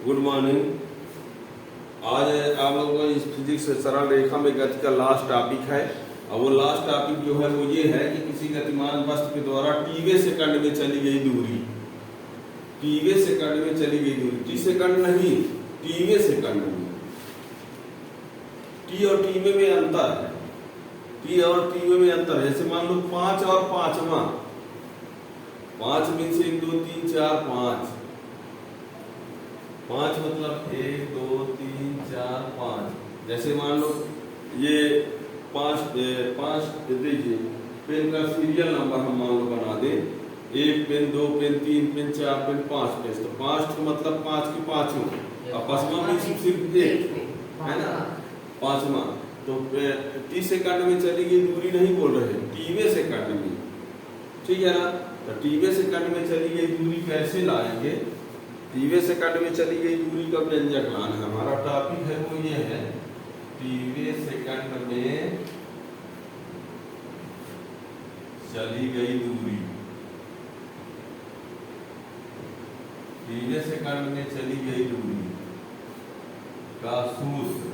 Good morning. आज आप लोगों का इस फिजिक्स सरल रेखा में गति का लास्ट टॉपिक है। और वो लास्ट टॉपिक जो है वो ये है कि किसी गतिमान वस्तु के द्वारा टीवे सेकंड में चली गई दूरी, टीवे सेकंड में चली गई दूरी, टी सेकंड नहीं, टीवे सेकंड में। टी और टीवे में अंतर है, टी और टीवे में अंतर है। जैसे मान लो 5 और 5वां, 5 में से 1 2 3 4 5, 5 मतलब 1 2 3 4 5। जैसे मान लो ये 5 दीजिए, पेन का सीरियल नंबर हम मान लो बना दें, 1 pen 2 pen 3 pen 4 pen 5 pen. तो 5 मतलब 5 की 5 और 5वां में सिर्फ 1 है ना, 5वां। तो टी सेकंड में चली गई दूरी नहीं बोल रहे, टीवे सेकंड में, ठीक है ना। तो टीवे सेकंड में चली गई दूरी कैसे लाएंगे? टीवे सेकंड में चली गई दूरी का व्यंजक लाना है। हमारा टॉपिक है वो ये है, टीवे सेकंड में चली गई दूरी, टीवे सेकंड में चली गई दूरी का सूत्र।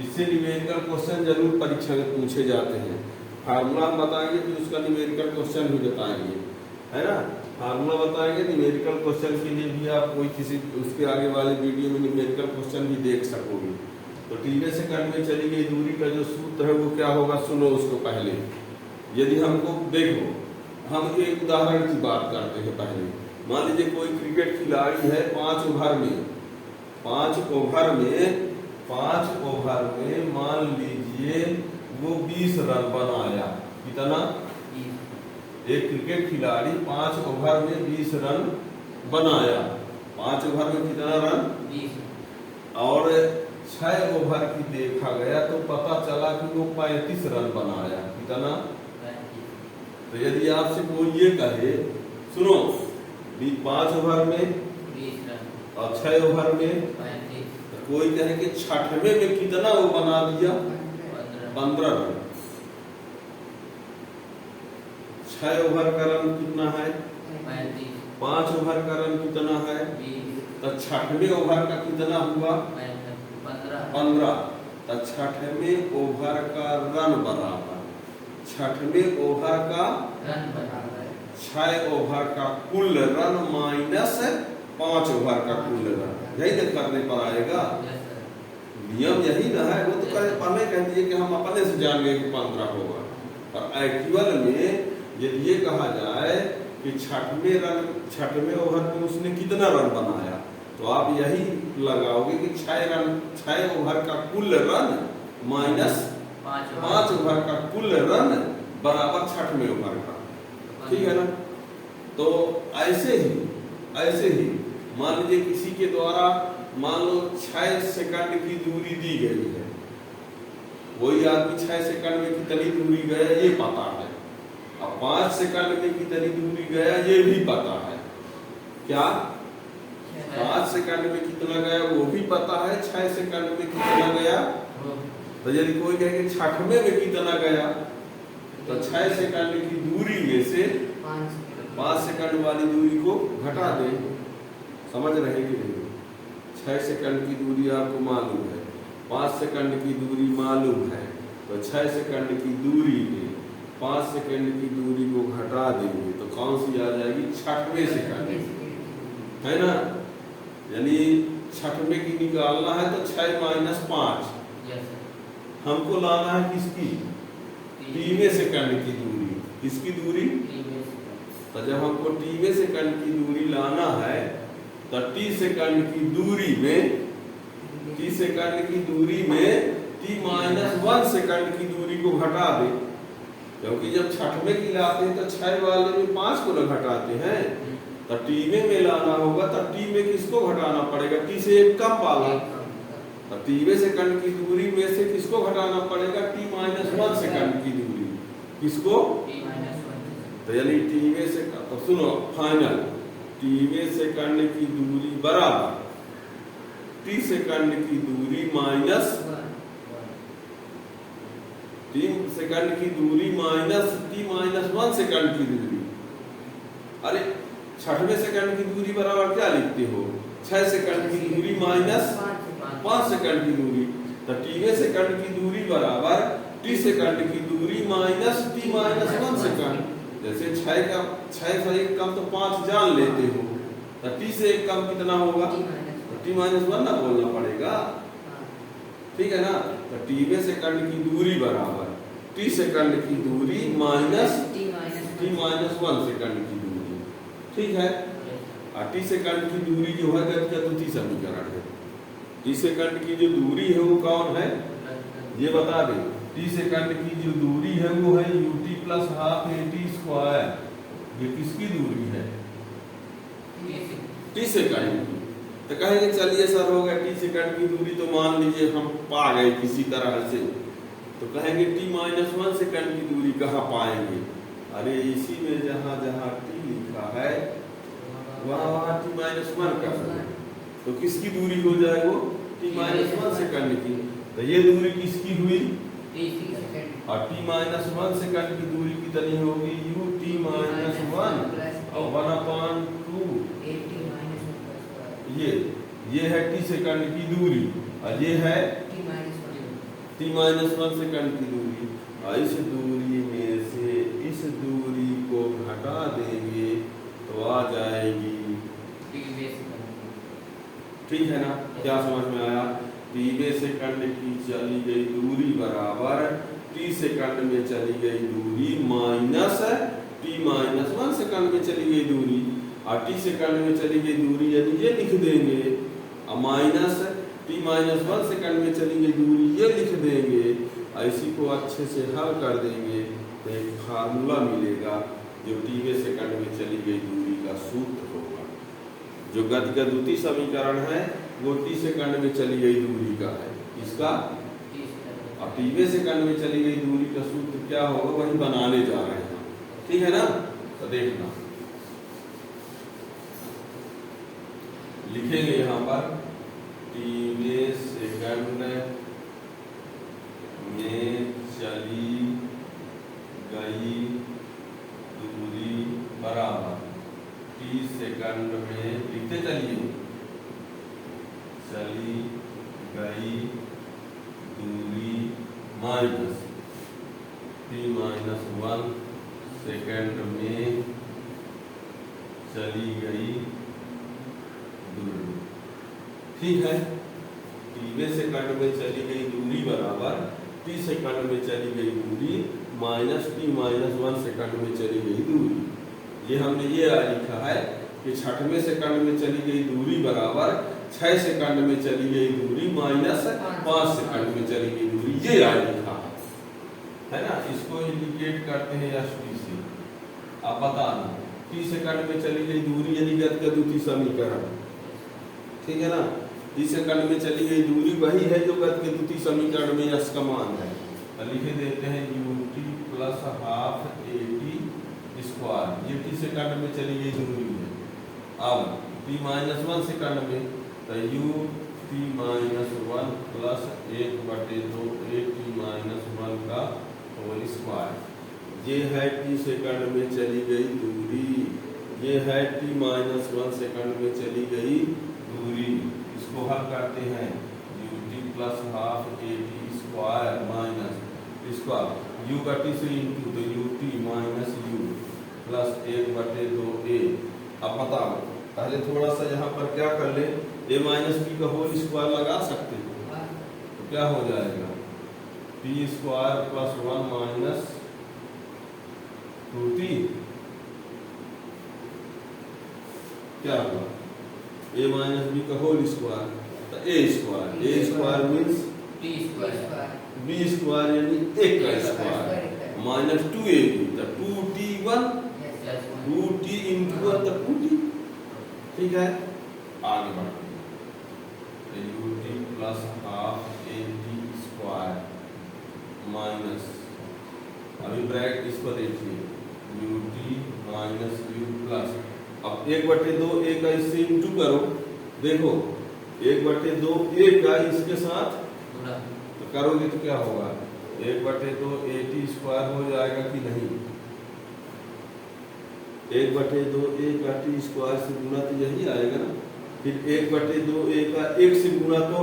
इससे न्यूमेरिकल क्वेश्चन जरूर परीक्षा में पूछे जाते हैं। फार्मूला हम बताएंगे फिर उसका न्यूमेरिकल क्वेश्चन भी बताएंगे, है ना। फार्मूला बताएंगे, न्यूमेरिकल क्वेश्चन के लिए भी आप कोई किसी उसके आगे वाले वीडियो में न्यूमेरिकल क्वेश्चन भी देख सकोगे। तो टीवे सेकंड में चली गई दूरी का जो सूत्र है वो क्या होगा, सुनो उसको पहले। यदि हमको देखो, हम एक उदाहरण की बात करते हैं पहले। मान लीजिए कोई क्रिकेट खिलाड़ी है, 5 ओवर में, 5 ओवर में मान लीजिए वो 20 रन बनाया। कितना? एक क्रिकेट खिलाड़ी 5 ओवर में 20 रन बनाया। 5 ओवर में कितना रन? 20। और 6 ओवर की देखा गया तो पता चला कि वो 35 रन बनाया। कितना? 35। तो यदि आपसे कोई ये कहे, सुनो 5 ओवर में 20 रन और 6 ओवर में 35, तो कोई कहे कि 6वें में कितना वो बना दिया? 15 रन। 6 ओवर का रन कितना है? 35। 5 ओवर का रन कितना है? 20। तो 6वें ओवर का कितना हुआ? 15। तो 6वें ओवर का रन बराबर 6वें ओवर का रन बराबर 6 ओवर का कुल रन माइनस 5 ओवर का कुल रन। यही तो करने पर आएगा। नियम यही ना है। वो तो पहले कहती है कि हम अपने से जान गए कि 15 होगा। और एक्चुअल में यदि ये कहा जाए कि 6वें ओवर में उसने कितना रन बनाया, तो आप यही लगाओगे कि 6 ओवर का कुल रन माइनस 5 ओवर का कुल रन बराबर 6वें ओवर का, ठीक है ना। तो ऐसे ही मान लीजिए किसी के द्वारा मान लो 6 सेकंड की दूरी दी गई है। वही आदमी 6 सेकंड में कितनी दूरी गया ये पता है, अब 5 सेकंड में कितनी दूरी गया ये भी पता है। क्या 5 सेकंड में कितना गया वो भी पता है, 6 सेकंड में कितना गया। तो यदि कोई कहे कि 6वें में कितना गया, तो 6 सेकंड की दूरी में से 5 सेकंड वाली दूरी को घटा दें। समझ रहे कि नहीं? 6 सेकंड की दूरी आपको मालूम है, 5 सेकंड की दूरी मालूम है, तो 6 सेकंड की दूरी में 5 सेकंड की दूरी को घटा देंगे तो कौन सी आ जाएगी? 6वें सेकंड, है ना। यानी 6वें की निकालना है तो 6 माइनस 5 हमको लाना है किसकी? टीवे सेकंड की दूरी। किसकी दूरी? तो जब हमको टीवे सेकंड की दूरी लाना है तो टी सेकंड की दूरी में टी माइनस 1 सेकंड की दूरी को घटा दे। क्योंकि जब 6वें की लाते हैं तो 6 वाले में 5 को न घटाते हैं। तो टीवे में लाना होगा तो टी में किसको घटाना पड़ेगा? टी से 1 कम वाला। तो टीवे सेकंड की दूरी में से किसको घटाना पड़ेगा? टी माइनस 1 सेकंड की दूरी। किसको? तो यानी टीवे से, तो सुनो फाइनल, टीवे सेकंड की दूरी बराबर टी सेकंड की दूरी माइनस 3 सेकंड की दूरी माइनस टी माइनस 1 सेकंड की दूरी। अरे 6वें सेकंड की दूरी बराबर क्या लिखते हो? 6 सेकंड की दूरी माइनस 5 सेकंड की दूरी, तो टी सेकंड की दूरी बराबर टी सेकंड की दूरी माइनस टी माइनस 1 सेकंड। जैसे 6 से 1 कम तो 5 जान लेते हो, तो टी से 1 कम कितना होगा, तो टी माइनस 1 ना बोलना पड़ेगा, ठीक है ना। तो टी सेकंड की दूरी बराबर टी सेकंड की दूरी माइनस टी माइनस 1 सेकंड की दूरी, ठीक है। और टी सेकंड की दूरी जो है गति का द्वितीय समीकरण है। टी सेकंड की जो दूरी है वो कौन है, ये बता दे। टी सेकंड की जो दूरी है वो है ut plus half at square. ये किसकी दूरी है, टी सेकंड की। तो कहेंगे चलिए सर हो गया टी सेकंड की दूरी, तो मान लीजिए हम पा गए किसी तरह से, तो कहेंगे टी माइनस 1 सेकंड की दूरी कहाँ पाएंगे। अरे इसी में जहाँ जहाँ टी लिखा है वहाँ वहाँ टी माइनस 1 कर सकते, तो किसकी दूरी हो जाए वो, टी माइनस 1 सेकंड की। तो ये दूरी किसकी हुई, और टी माइनस 1 सेकंड की दूरी कितनी होगी, यू टी माइनस 1 और 1/2। ये है टी सेकंड की दूरी, और ये है टी माइनस 1 सेकंड की दूरी। और इस दूरी में से इस दूरी को घटा देंगे तो आ जाएगी, ठीक है ना। क्या समझ में आया, टी सेकंड की चली गई दूरी बराबर टी सेकंड में चली गई दूरी माइनस टी माइनस 1 सेकंड में चली गई दूरी, और टी सेकंड में चली गई दूरी यानी ये लिख देंगे, और माइनस टी माइनस 1 सेकंड में चली गई दूरी ये लिख देंगे। इसी को अच्छे से हल कर देंगे तो एक फार्मूला मिलेगा जो टी सेकंड में चली गई दूरी का सूत्र होगा। जो गति का द्वितीय समीकरण है वो टी सेकंड में चली गई दूरी का है, इसका। अब टी सेकंड में चली गई दूरी का सूत्र क्या होगा वही बनाने जा रहे हैं, ठीक है ना। तो देखना लिखेंगे यहाँ पर टी सेकंड में चली गई दूरी बराबर टी सेकंड में लिखते चलिए चली गई दूरी माइनस टी माइनस 1 सेकंड में चली गई दूरी, ठीक है। टी सेकंड में चली गई दूरी बराबर टी सेकंड में चली गई दूरी माइनस टी माइनस 1 सेकंड में चली गई दूरी। ये हमने ये लिखा है कि 6वें सेकंड में चली गई दूरी बराबर 6 सेकंड में चली गई दूरी माइनस 5 सेकंड में चली गई दूरी, ये लिखा है ना। इसको इंडिकेट करते हैं एस टी से। आप बता दो टी सेकंड में चली गई दूरी यानी गति का द्वितीय समीकरण, ठीक है ना। टी सेकंड में चली गई दूरी वही है जो गति के द्वितीय समीकरण में यश का मान है। तो लिखे देते हैं ut plus half at square, ये टी सेकंड में चली गई दूरी है। अब टी माइनस 1 सेकंड में तो u T minus 1 plus 1/2 at minus 1 का होल स्क्वायर। ये है टी सेकंड में चली गई दूरी, ये है टी माइनस 1 सेकंड में चली गई दूरी। इसको हल करते हैं ut plus half at square minus इसका u का t से इंटू तो ut minus u plus 1/2 a। अब बताओ पहले थोड़ा सा यहाँ पर क्या कर ले, a माइनस b का होल स्क्वायर लगा सकते हो तो क्या हो जाएगा t square plus 1 minus 2t, क्या हुआ a माइनस b का होल स्क्वायर तो a square means b square यानी 1 का स्क्वायर माइनस 2ab तो 2t1 2t इंटू 1 तो 2t, ठीक है। आगे बढ़ते हैं ut plus half at square minus, अभी ब्रैकेट इसको देखिए ut माइनस u प्लस, अब 1/2 a का इससे इंटू करो, देखो 1/2 a का इसके साथ तो करोगे तो क्या होगा 1/2 at स्क्वायर हो जाएगा कि नहीं। 1/2 a का t स्क्वायर से गुना तो यही आएगा ना, फिर 1/2 a का 1 से गुणा तो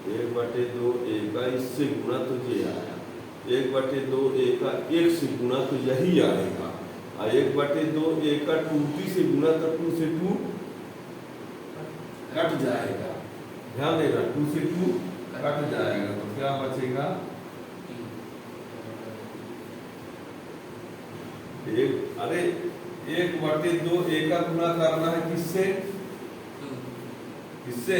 1/2 a का इससे गुणा तो ये आया, 1/2 a का 1 से गुणा तो यही आएगा, और 1/2 a का 2t से गुणा तो 2 से 2 कट जाएगा। ध्यान देना, 2 से 2 कट जाएगा, तो क्या बचेगा? अरे 1/2 a का गुणा करना है किससे? किससे?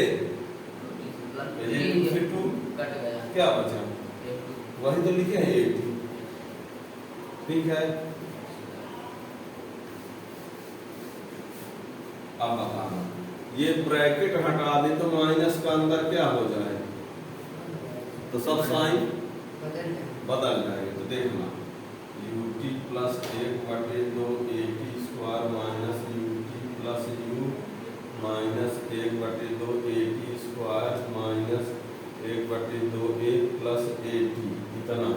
2 से 2 कट गया, क्या बचा? वही तो लिखे हैं 8। ठीक है, अब बताना, ये ब्रैकेट हटा दे तो माइनस का अंदर क्या हो जाए? तो सब साइन बदल जाएंगे। तो देखना, ut plus 1/2 at square minus ut plus u minus 1/2 at square minus 1/2 a plus at, इतना।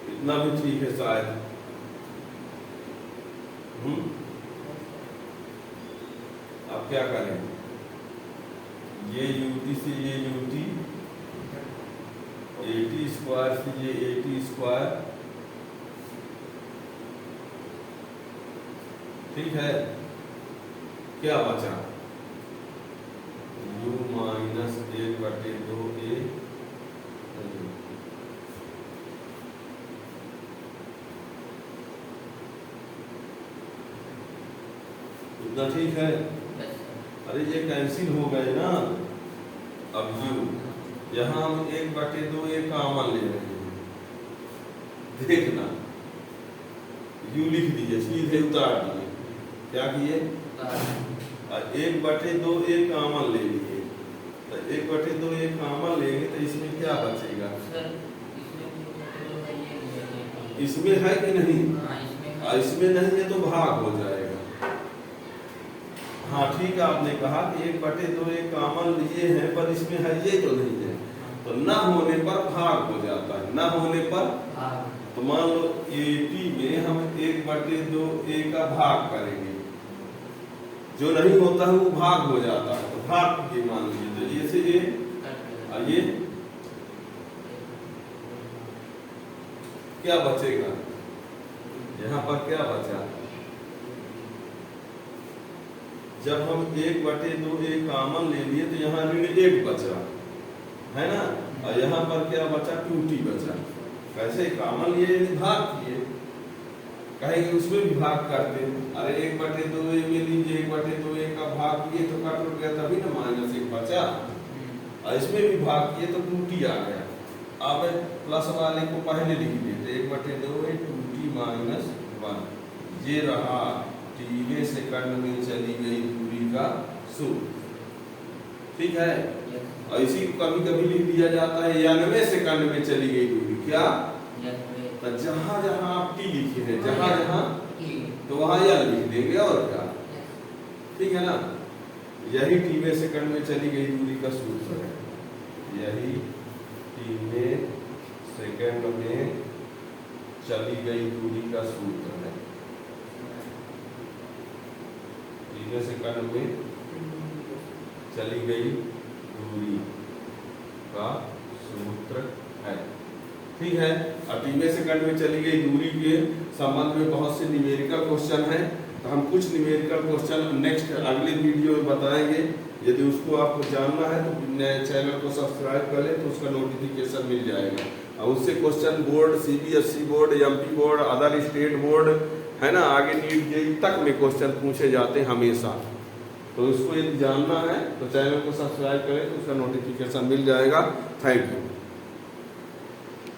इतना भी ठीक है शायद। अब क्या करें? ये ut से ये ut, at स्क्वायर से ये at स्क्वायर, ठीक है। क्या बचा? u माइनस 1/2 a, इतना ठीक है। अरे ये कैंसिल हो गए ना। अब u यहाँ हम 1/2 a कॉमन ले रहे हैं, देखना u लिख दीजिए, सीधे उतार दिए। क्या किए? 1/2 a कॉमन ले लिए, तो 1/2 a कॉमन लेंगे तो इसमें क्या बचेगा? इसमें है कि नहीं? इसमें नहीं है तो भाग हो जाएगा। हाँ ठीक है, आपने कहा कि 1/2 a कॉमन लिए हैं, पर इसमें है ये तो नहीं है, तो न होने पर भाग हो जाता है। न होने पर तो मान लो 80 में हम 1/2 a का भाग करेंगे, जो नहीं होता है वो भाग हो जाता है, तो भाग ये मान लीजिए। तो ये से ये और ये क्या बचेगा? यहाँ पर क्या बचा? जब हम 1/2 a कॉमन ले लिए तो यहाँ ऋण 1 बचा है ना, और यहाँ पर क्या बचा? 2t बचा। कैसे? कॉमन लिए भाग किए, कहेंगे उसमें भी भाग करते। अरे 1/2 a में लीजिए, 1/2 a का भाग किए तो कट उठ गया, तभी ना -1 बचा, और इसमें भी भाग किए तो 2t आ गया। अब प्लस वाले को पहले लिख देते, 1/2 a 2t -1, ये रहा टीवे सेकंड में चली गई दूरी का सूत्र। ठीक है, और इसी को कभी कभी लिख दिया जाता है 91 सेकंड में चली गई दूरी। क्या? तो जहां जहां आप टी लिखे हैं, जहां जहां तो वहां यह लिख देंगे, और क्या? ठीक है ना, यही टीवे सेकंड में चली गई दूरी का सूत्र है। यही टीवे सेकंड में चली गई दूरी का सूत्र है। सेकंड में चली गई दूरी का सूत्र है। ठीक है, अब टीवे सेकंड में चली गई दूरी के संबंध में बहुत से न्यूमेरिकल क्वेश्चन हैं, तो हम कुछ न्यूमेरिकल क्वेश्चन नेक्स्ट अगले वीडियो में बताएंगे। यदि उसको आपको जानना है तो चैनल को सब्सक्राइब कर ले, तो उसका नोटिफिकेशन मिल जाएगा। और उससे question board, CBSE board, MP board, other state board है ना, आगे नीट JEE तक में क्वेश्चन पूछे जाते हैं हमेशा। तो उसको यदि जानना है तो चैनल को सब्सक्राइब करें, तो उसका नोटिफिकेशन मिल जाएगा। Thank you.